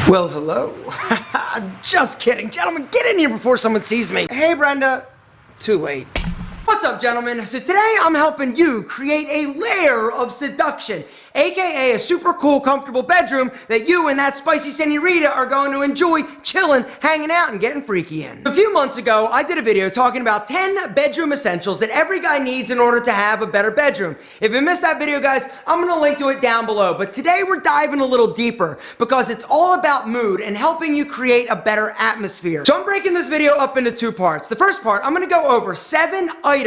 Well, hello. Just kidding. Gentlemen, get in here before someone sees me. Hey, Brenda. Too late. What's up, gentlemen? So today I'm helping you create a layer of seduction, aka a super cool, comfortable bedroom that you and that spicy senorita are going to enjoy chilling, hanging out, and getting freaky in. A few months ago, I did a video talking about 10 bedroom essentials that every guy needs in order to have a better bedroom. If you missed that video, guys, I'm gonna link to it down below. But today we're diving a little deeper because it's all about mood and helping you create a better atmosphere. So I'm breaking this video up into two parts. The first part, I'm gonna go over 7 items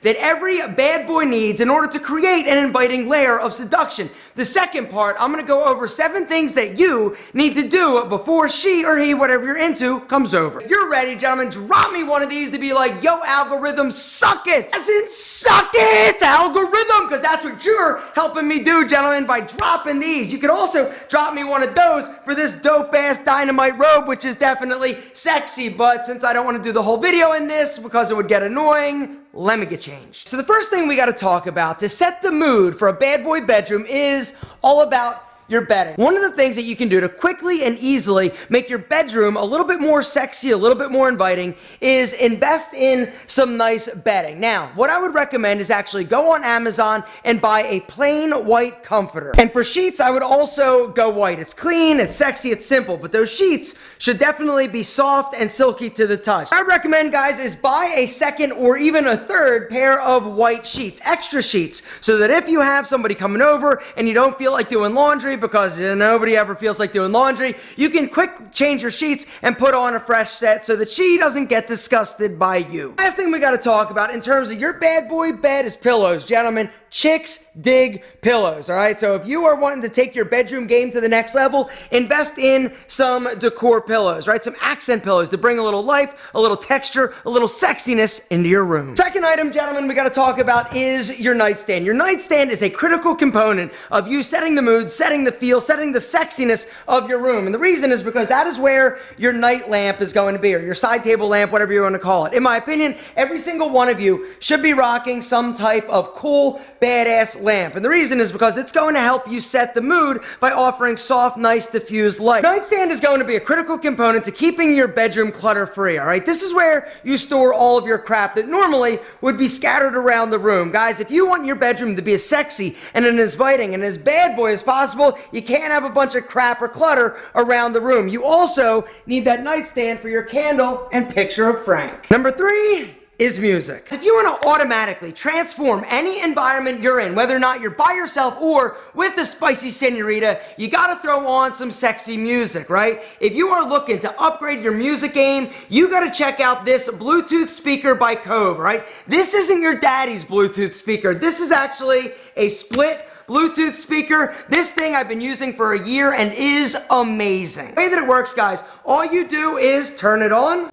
that every bad boy needs in order to create an inviting layer of seduction. The second part, I'm gonna go over 7 things that you need to do before she or he, whatever you're into, comes over. If you're ready, gentlemen, drop me one of these to be like, yo, algorithm, suck it! As in, suck it, algorithm! Because that's what you're helping me do, gentlemen, by dropping these. You could also drop me one of those for this dope-ass dynamite robe, which is definitely sexy, but since I don't want to do the whole video in this because it would get annoying, let me get changed. So the first thing we got to talk about to set the mood for a bad boy bedroom is all about your bedding. One of the things that you can do to quickly and easily make your bedroom a little bit more sexy, a little bit more inviting, is invest in some nice bedding. Now, what I would recommend is actually go on Amazon and buy a plain white comforter. And for sheets, I would also go white. It's clean, it's sexy, it's simple, but those sheets should definitely be soft and silky to the touch. What I recommend, guys, is buy a second or even a third pair of white sheets, extra sheets, so that if you have somebody coming over and you don't feel like doing laundry, because nobody ever feels like doing laundry, you can quick change your sheets and put on a fresh set so that she doesn't get disgusted by you. Last thing we got to talk about in terms of your bad boy bed is pillows. Gentlemen, chicks dig pillows, all right? So if you are wanting to take your bedroom game to the next level, invest in some Decor pillows, right? Some accent pillows to bring a little life, a little texture, a little sexiness into your room. Second item, gentlemen, we got to talk about is your nightstand. Your nightstand is a critical component of you setting the mood, setting the feel, setting the sexiness of your room. And the reason is because that is where your night lamp is going to be, or your side table lamp, whatever you want to call it. In my opinion, every single one of you should be rocking some type of cool, badass lamp. And the reason is because it's going to help you set the mood by offering soft, nice, diffused light. Nightstand is going to be a critical component to keeping your bedroom clutter-free, all right? This is where you store all of your crap that normally would be scattered around the room. Guys, if you want your bedroom to be as sexy and as inviting and as bad boy as possible, you can't have a bunch of crap or clutter around the room. You also need that nightstand for your candle and picture of Frank. Number 3 is music. If you want to automatically transform any environment you're in, whether or not you're by yourself or with a spicy senorita, you gotta throw on some sexy music, right? If you are looking to upgrade your music game, you gotta check out this Bluetooth speaker by Kove, right? This isn't your daddy's Bluetooth speaker. This is actually a split Bluetooth speaker. This thing I've been using for a year and is amazing. The way that it works, guys, all you do is turn it on.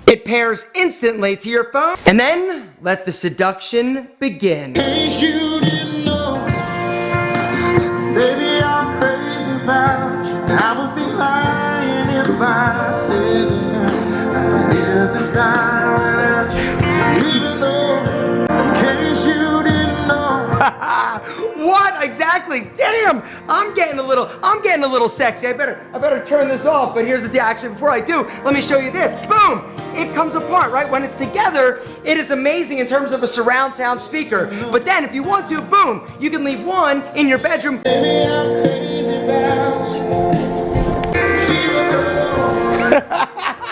It pairs instantly to your phone, and then let the seduction begin. In case you didn't know, baby, I'm crazy about you. I would be lying if I said that I did this time without you. Even though, in case you didn't know. What exactly? Damn, I'm getting a little sexy. I better turn this off. But here's the deal. Actually, before I do, let me show you this. Boom. It comes apart, right? When it's together, it is amazing in terms of a surround sound speaker. But then if you want to, boom, you can leave one in your bedroom. Baby, I'm crazy about you.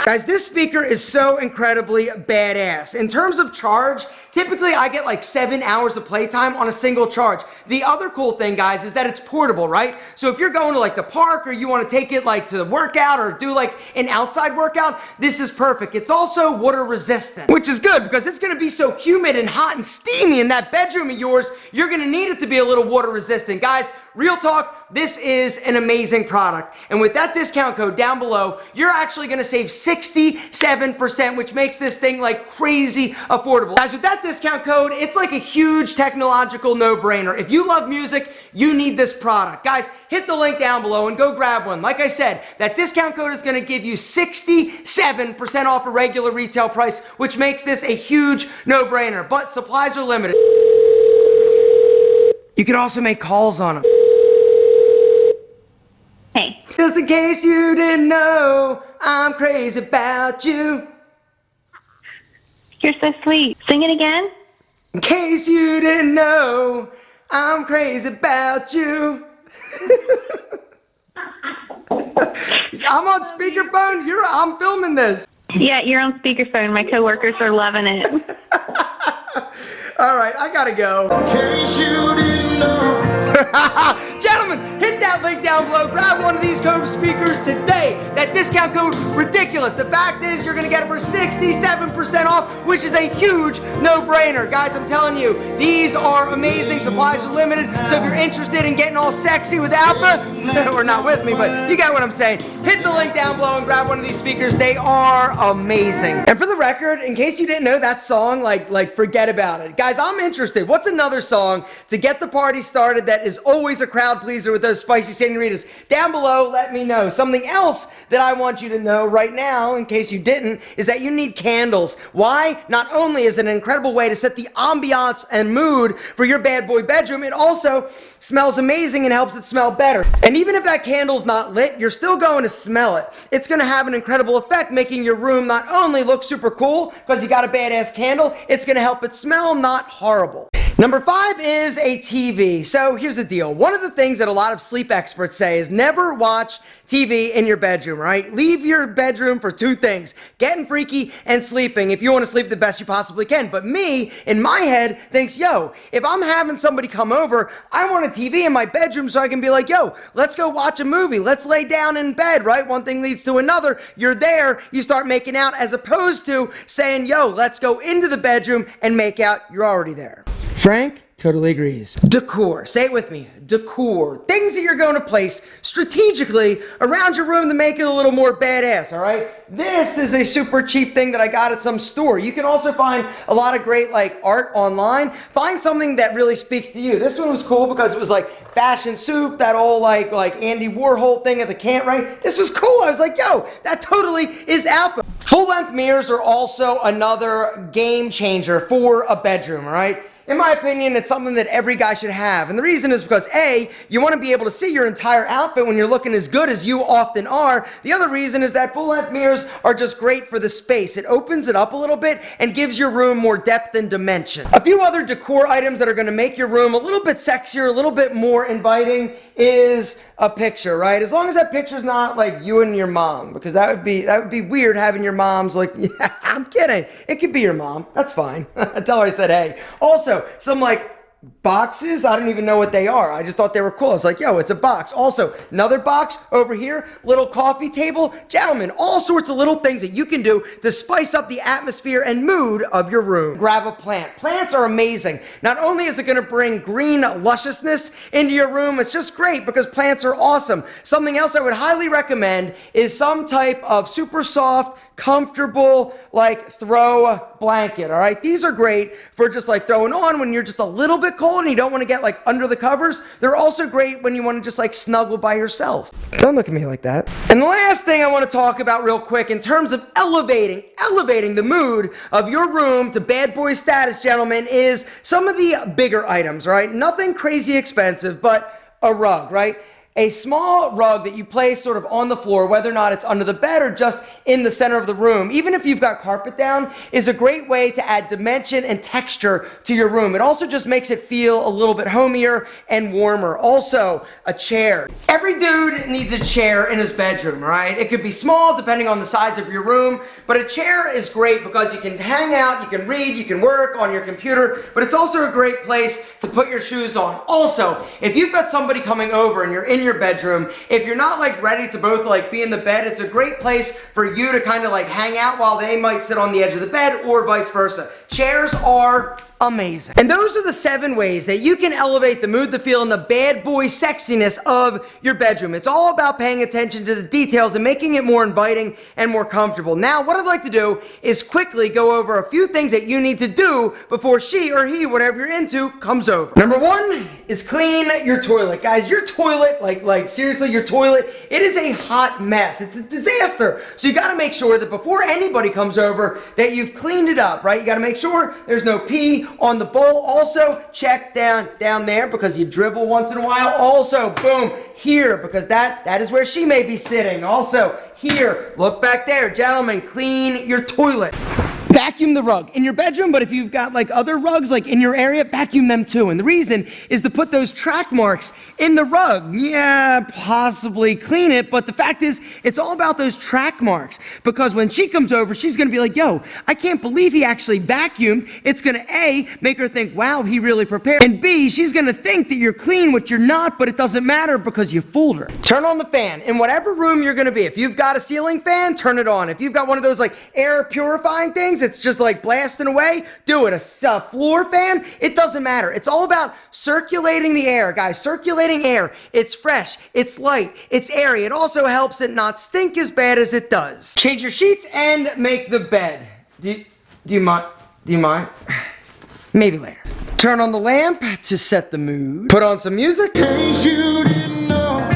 Guys, this speaker is so incredibly badass. In terms of charge, typically I get like 7 hours of playtime on a single charge. The other cool thing, guys, is that it's portable, right? So if you're going to like the park or you want to take it like to the workout or do like an outside workout, this is perfect. It's also water resistant, which is good because it's going to be so humid and hot and steamy in that bedroom of yours, you're going to need it to be a little water resistant. Guys, real talk, this is an amazing product. And with that discount code down below, you're actually going to save 67%, which makes this thing like crazy affordable. Guys, with that discount code, it's like a huge technological no-brainer. If you love music, you need this product. Guys, hit the link down below and go grab one. Like I said, that discount code is going to give you 67% off a regular retail price, which makes this a huge no-brainer. But supplies are limited. You can also make calls on them. Hey. Just in case you didn't know, I'm crazy about you. You're so sweet. Sing it again. In case you didn't know, I'm crazy about you. I'm on speakerphone. I'm filming this. Yeah, you're on speakerphone. My coworkers are loving it. All right, I gotta go. In case you didn't know. Gentlemen, hit that link down below. Grab one of these Kove speakers today. That discount code, ridiculous. The fact is, you're gonna get it for 67% off, which is a huge no-brainer. Guys, I'm telling you, these are amazing. Supplies are limited, so if you're interested in getting all sexy with ALPHA, or not with me, but you got what I'm saying, hit the link down below and grab one of these speakers. They are amazing. And for the record, in case you didn't know that song, like forget about it. Guys, I'm interested. What's another song to get the party started that is always a crowd pleaser with those spicy senoritas? Down below, let me know. Something else that I want you to know right now, in case you didn't, is that you need candles. Why? Not only is it an incredible way to set the ambiance and mood for your bad boy bedroom, it also smells amazing and helps it smell better. And even if that candle's not lit, you're still going to smell it. It's going to have an incredible effect, making your room not only look super cool because you got a badass candle, it's going to help it smell not horrible. Number 5 is a TV. So here's the deal. One of the things that a lot of sleep experts say is never watch TV in your bedroom, right? Leave your bedroom for 2 things: getting freaky and sleeping, if you want to sleep the best you possibly can. But me, in my head, thinks, yo, if I'm having somebody come over, I want a TV in my bedroom so I can be like, yo, let's go watch a movie. Let's lay down in bed, right? One thing leads to another. You're there, you start making out, as opposed to saying, yo, let's go into the bedroom and make out. You're already there. Frank totally agrees. Decor. Say it with me. Decor. Things that you're going to place strategically around your room to make it a little more badass, all right? This is a super cheap thing that I got at some store. You can also find a lot of great art online. Find something that really speaks to you. This one was cool because it was like fashion soup, that old like Andy Warhol thing at the camp, right? This was cool. I was like, yo, that totally is ALPHA. Full-length mirrors are also another game changer for a bedroom, all right? In my opinion, it's something that every guy should have. And the reason is because A, you want to be able to see your entire outfit when you're looking as good as you often are. The other reason is that full-length mirrors are just great for the space. It opens it up a little bit and gives your room more depth and dimension. A few other decor items that are going to make your room a little bit sexier, a little bit more inviting is a picture, right? As long as that picture's not like you and your mom, because that would be weird having your mom's like, yeah, I'm kidding. It could be your mom. That's fine. Tell her I said hey. Also, some boxes, I don't even know what they are. I just thought they were cool. I was like, yo, it's a box. Also, another box over here, little coffee table. Gentlemen, all sorts of little things that you can do to spice up the atmosphere and mood of your room. Grab a plant. Plants are amazing. Not only is it going to bring green lusciousness into your room, it's just great because plants are awesome. Something else I would highly recommend is some type of super soft, comfortable throw blanket. All right, these are great for just throwing on when you're just a little bit cold and you don't want to get under the covers. They're also great when you want to just snuggle by yourself. Don't look at me like that. And the last thing I want to talk about real quick in terms of elevating the mood of your room to bad boy status, gentlemen, is some of the bigger items. All right, nothing crazy expensive, but a rug, right? A small rug that you place sort of on the floor, whether or not it's under the bed or just in the center of the room, even if you've got carpet down, is a great way to add dimension and texture to your room. It also just makes it feel a little bit homier and warmer. Also, a chair. Every dude needs a chair in his bedroom, right? It could be small depending on the size of your room, but a chair is great because you can hang out, you can read, you can work on your computer, but it's also a great place to put your shoes on. Also, if you've got somebody coming over and you're in your bedroom, if you're not ready to both be in the bed, it's a great place for you to kind of hang out while they might sit on the edge of the bed, or vice versa. Chairs are amazing. And those are the 7 ways that you can elevate the mood, the feel, and the bad boy sexiness of your bedroom. It's all about paying attention to the details and making it more inviting and more comfortable. Now, what I'd like to do is quickly go over a few things that you need to do before she or he, whatever you're into, comes over. Number 1 is clean your toilet. Guys, your toilet, seriously, your toilet, it is a hot mess. It's a disaster. So you gotta make sure that before anybody comes over that you've cleaned it up, right? You gotta make sure there's no pee on the bowl. Also, check down there because you dribble once in a while. Also, boom, here because that is where she may be sitting. Also, here, look back there. Gentlemen, clean your toilet. Vacuum the rug in your bedroom, but if you've got like other rugs like in your area, vacuum them too. And the reason is to put those track marks in the rug. Yeah, possibly clean it, but the fact is it's all about those track marks because when she comes over, she's gonna be like, yo, I can't believe he actually vacuumed. It's gonna A, make her think, wow, he really prepared. And B, she's gonna think that you're clean, which you're not, but it doesn't matter because you fooled her. Turn on the fan in whatever room you're gonna be. If you've got a ceiling fan, turn it on. If you've got one of those like air purifying things, it's just like blasting away, do it. A floor fan, it doesn't matter. It's all about circulating the air, guys. Circulating air. It's fresh, it's light, it's airy. It also helps it not stink as bad as it does. Change your sheets and make the bed. Do you mind? Maybe later. Turn on the lamp to set the mood. Put on some music. In case you didn't know,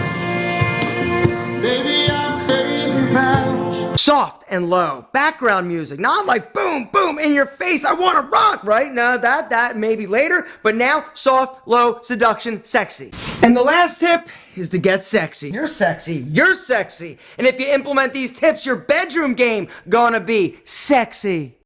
baby, I'm crazy about you. Soft and low background music, not like boom, boom in your face. I want to rock, right? No, that maybe later, but now soft, low, seduction, sexy. And the last tip is to get sexy. You're sexy. You're sexy. And if you implement these tips, your bedroom game gonna be sexy.